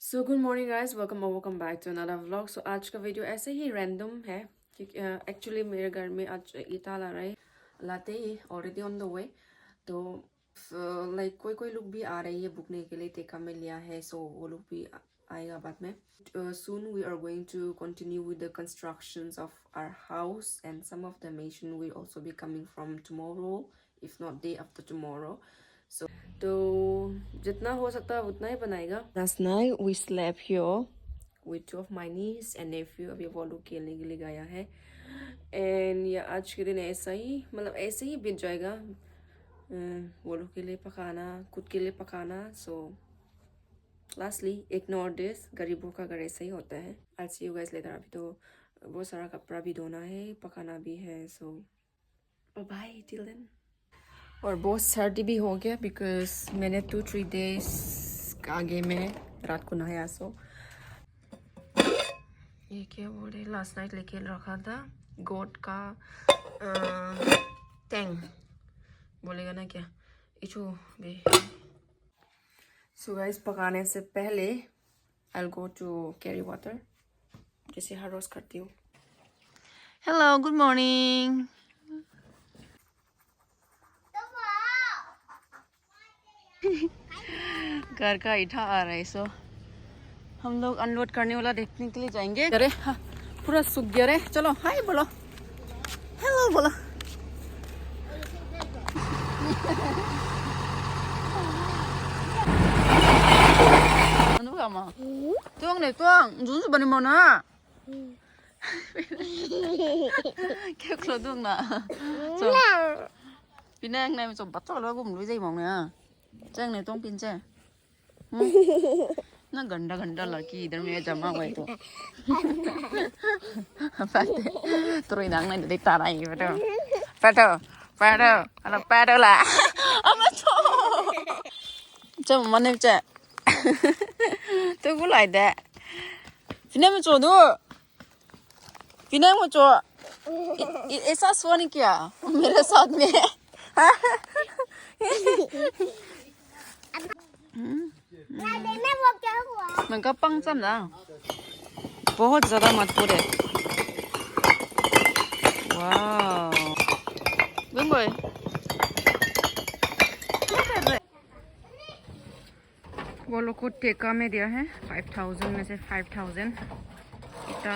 So good morning guys, welcome back to another vlog. So आज का video ऐसे ही random है क्योंकि एक्चुअली मेरे घर में आज ईटा ला रहा है, लाते ही ऑलरेडी ऑन द वे। तो लाइक कोई कोई लोग भी आ रही है बुकने के लिए, टेका में लिया है, सो वो लोग भी आएगा बाद में। Soon we are going to continue with the constructions of our house and some of the mason will also be coming from tomorrow, if not day after tomorrow. तो जितना हो सकता है उतना ही बनाएगा। Last night we slept here with two of my niece and nephew। अभी वो लोग खेलने के लिए गया है एंड या आज के दिन ऐसा ही मतलब ऐसे ही बीत जाएगा। वो लोग के लिए पकाना, खुद के लिए पकाना। सो लास्टली इग्नोर दिस, गरीबों का घर ऐसा ही होता है। I'll see you guys later। अभी तो बहुत सारा कपड़ा भी धोना है, पकाना भी है। सो बाय टिल देन। और बहुत सर्दी भी हो गया बिकॉज मैंने 2-3 days आगे में रात को नहाया। सो ये क्या बोल रहे, लास्ट नाइट लेके रखा था गोट का टैंग बोलेगा ना क्या इचू भी। सो गाइस पकाने से पहले I'll go to carry water जैसे हर रोज करती हूँ। Hello good morning. घर का ईटा आ रहा है, सो हम लोग अनलोड करने वाला देखने के लिए जाएंगे। अरे हाँ, पूरा सूख गया रे। चलो हाय बोलो, हेलो बोलो। Ano ba ma? Tuang ne tuang, dun sa bani mo na. Kêu klo tuang na. So, pinang này so bắt cho nó cũng lưỡi dây mỏng nè. Trang này tuang pin che. Nó ganda laki इधर में जमा हुआ है तो। Tôi đang này để ta này Pato là. Ông nó cho. Cho mà nên che. Tôi cũng lại đấy. Phía nam chỗ nữa. Phía nam chỗ. ऐसा सुआ नहीं किया मेरे साथ में। वो क्या हुआ? मैं का पंग समझा, बहुत ज्यादा मत पूरे। वाह đúng rồi। वो लोग को टेका में दिया है 5000 में से 5000 इतना।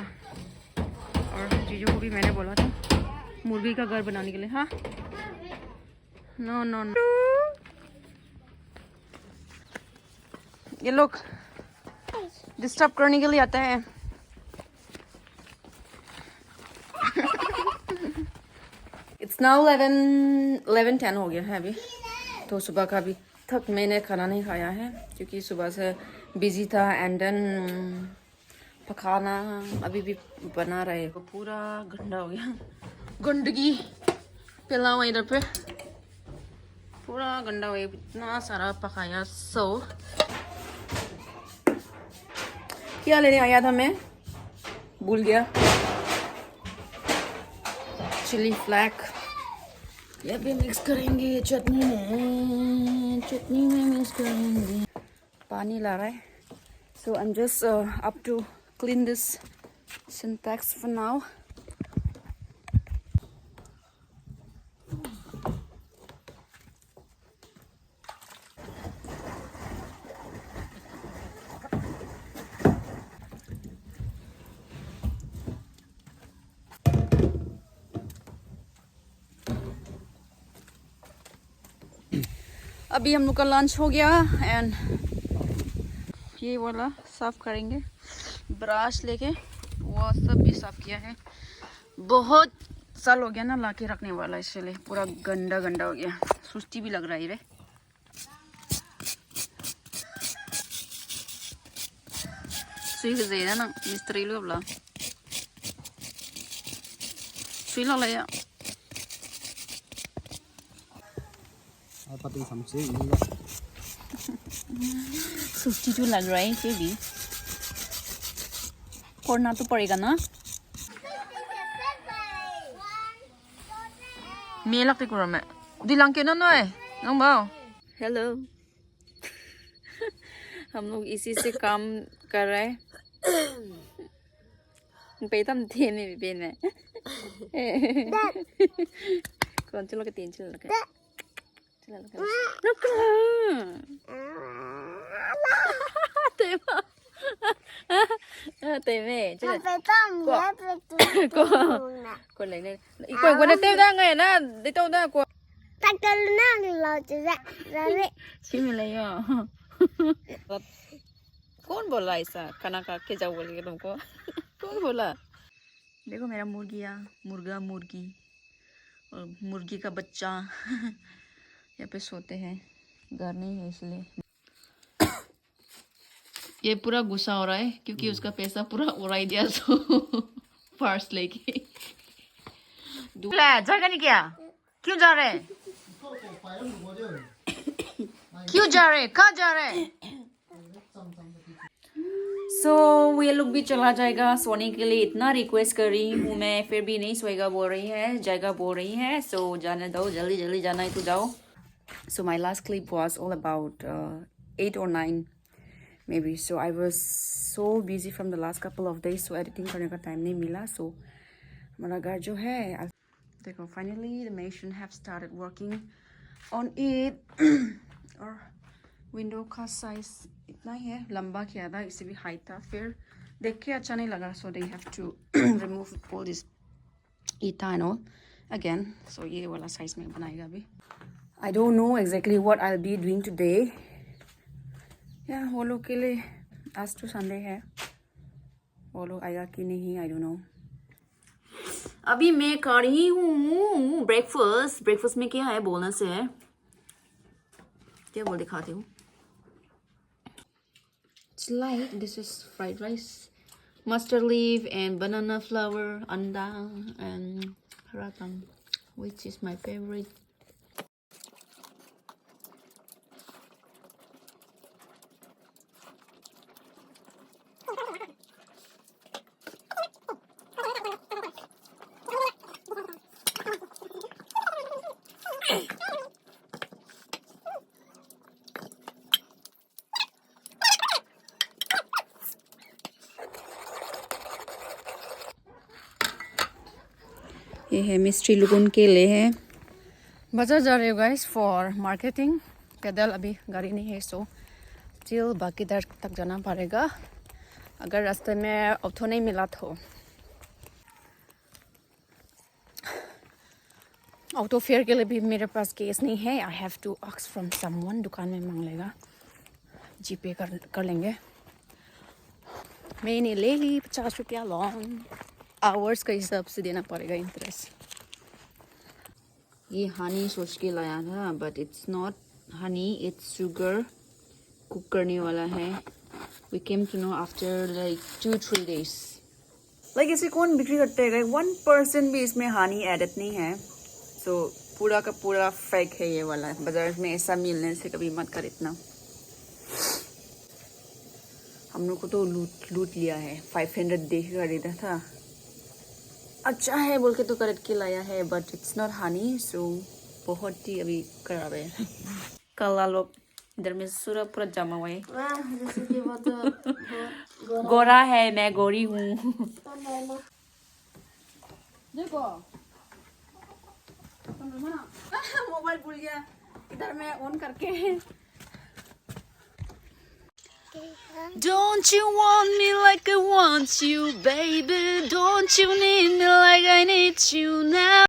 और चीज़ों को भी मैंने बोला था मुर्गी का घर बनाने के लिए। हाँ नो नो नो, ये लोग डिस्टर्ब करने के लिए आता है। It's now 11:10 हो गया है अभी। तो सुबह का भी तक मैंने खाना नहीं खाया है क्योंकि सुबह से बिजी था एंड देन पकाना अभी भी बना रहे। तो पूरा गंदा हो गया, गंदगी फैला हुआ इधर पे, पूरा गंदा हो गया, इतना सारा पकाया। सो क्या लेने आया था मैं भूल गया। चिली फ्लैक ये भी मिक्स करेंगे चटनी में मिक्स करेंगे। पानी ला रहा है। So I am just up to clean this syntax for now. अभी हम लोग का लंच हो गया एंड ये वाला साफ करेंगे, ब्रश लेके वो सब भी साफ किया है। बहुत साल हो गया ना लाके रखने वाला, इसलिए पूरा गंदा हो गया, सुस्ती भी लग रहा है रे। सुई के जेना ना मिस्त्री लोग ला सुई ला ले पति समझे सुस्ती तो लग रहा है फिर भी करना तो पड़ेगा ना। मैं लगते करो मैं दिलांग के ना नॉय नंग बाओ हेलो। हम लोग इसी से काम कर रहा है बेतम थे में भी बेन है कौन चलो के तीन चलो लगा चलो लगा रुक तेमा तेमे चलो को लेने कोई को ने तेम दा ngay na đi đâu da को Tagal na lo chả ra छिम ले कौन बोला ऐसा खाना खा के जाओ बोल के तुमको कौन बोला देखो मेरा मुर्गिया मुर्गा मुर्गी और मुर्गी का बच्चा यहाँ पे सोते हैं घर नहीं है इसलिए ये पूरा गुस्सा हो रहा है क्योंकि उसका पैसा पूरा उड़ाई दिया तो पर्स लेके जगह नहीं क्या क्यों जा रहे क्यों जा रहे कहाँ जा रहे सो ये लोग भी चला जाएगा सोने के लिए इतना रिक्वेस्ट कर रही हूँ मैं फिर भी नहीं सोएगा बोल रही है जाएगा बोल रही है सो जाने दो जल्दी जल्दी जाना है तो जाओ so my last clip was all about 8 or 9 maybe so I was so busy from the last couple of days so editing करने का टाइम नहीं मिला so हमारा घर जो है देखो finally the machine have started working on it और विंडो का साइज इतना ही है लंबा किया था इससे भी हाइट था फिर देख के अच्छा नहीं लगा so they have to remove all this eta and all again so ये वाला साइज में बनाएगा अभी I don't know exactly what I will be doing today या वो लोग के लिए आज तो संडे है वो लोग आएगा कि नहीं आई डोंट नो अभी मैं कर रही हूँ ब्रेकफास्ट में क्या है बोलना से है क्या बोल दिखाती हूँ It's like this is fried rice, mustard leaf and banana flour, anda and paratha, which is my favorite. ये है मिस्ट्री लोगों के लिए है बाजार जा रहे हो गाइस फॉर मार्केटिंग पैदल अभी गाड़ी नहीं है सो स्टिल बाकी दर तक जाना पड़ेगा अगर रास्ते में ऑटो नहीं मिला तो ऑटो फेयर के लिए भी मेरे पास केस नहीं है I have to ask from someone दुकान में मांग लेगा जीपे कर लेंगे मैंने ले ली 50 रुपया लोन आवर्स का हिसाब से देना पड़ेगा इंटरेस्ट ये हनी सोच के लाया था but it's not honey it's sugar cook करने वाला है we came to know after like 2-3 days like इसे कौन बिक्री करते हैं 1% भी इसमें हनी एडेड नहीं है सो पूरा का पूरा फेक है ये वाला बाजार में ऐसा मिलने से कभी मत कर इतना हम लोग को तो लूट लिया है 500 दे के खरीदा था अच्छा है बोल के तो खरीद के लाया है बट इट्स नॉट हनी सो बहुत ही अभी खराब है कल लोग इधर में पूरा जमा हुआ है गोरा है मैं गोरी हूँ देखो मोबाइल भूल गया इधर मैं ऑन करके Don't you want me like I want you, baby? Don't you need me like I need you now?